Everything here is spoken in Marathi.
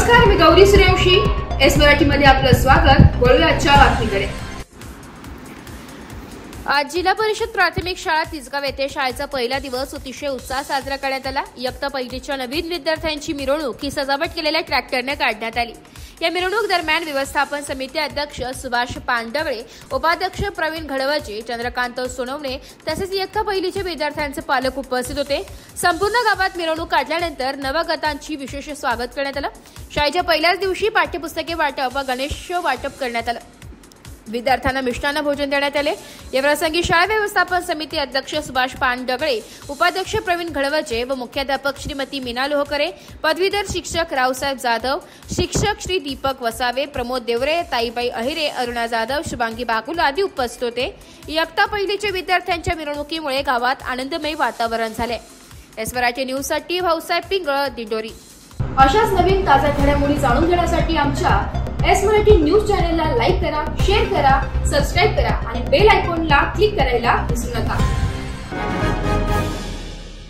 नमस्कार, मी गौरी सूर्यवंशी. एस मराठीमध्ये आपलं स्वागत. वळूया आजच्या बातमीकडे. आज जिल्हा परिषद प्राथमिक शाळा तिसगाव येथे शाळेचा पहिला दिवस अतिशय उत्साह साजरा करण्यात आला. इयत्ता पहिलीच्या नवीन विद्यार्थ्यांची मिरवणूक ही सजावट केलेल्या ट्रॅक्टरने काढण्यात आली. या मिरवणूक दरम्यान व्यवस्थापन समिती अध्यक्ष सुभाष पांडवळे, उपाध्यक्ष प्रवीण घडवचे, चंद्रकांत सोनवणे तसेच इयत्ता पहिलीच्या विद्यार्थ्यांचे पालक उपस्थित होते. संपूर्ण गावात मिरवणूक काढल्यानंतर नवगतांची विशेष स्वागत करण्यात आलं. शाळेच्या पहिल्याच दिवशी पाठ्यपुस्तके वाटप व गणेश वाटप करण्यात आलं. विद्यार्थ्यांना मिष्टान्न भोजन देण्यात आले. या प्रसंगी शाळा व्यवस्थापन समिती अध्यक्ष सुभाष पांडवळे, उपाध्यक्ष प्रवीण घडवचे व मुख्याध्यापक श्रीमती मीना लोहकरे, पदवीधर शिक्षक रावसाहेब जाधव, शिक्षक श्री दीपक वसावे, प्रमोद देवरे, ताईबाई अहिरे, अरुणा जाधव, शुभांगी बाकुल आदी उपस्थित होते. इयत्ता पहिलीच्या विद्यार्थ्यांच्या मिरवणुकीमुळे गावात आनंदमय वातावरण झाले. एस मराठी न्यूजसाठी भाऊसाहेब पिंगळ, दिंडोरी. अशाच नवीन ताज्या घडामोडी जाणून घेण्यासाठी आमच्या एस मराठी न्यूज चॅनलला लाईक करा, शेअर करा, सबस्क्राईब करा आणि बेल आयकॉनला क्लिक करायला विसरू नका.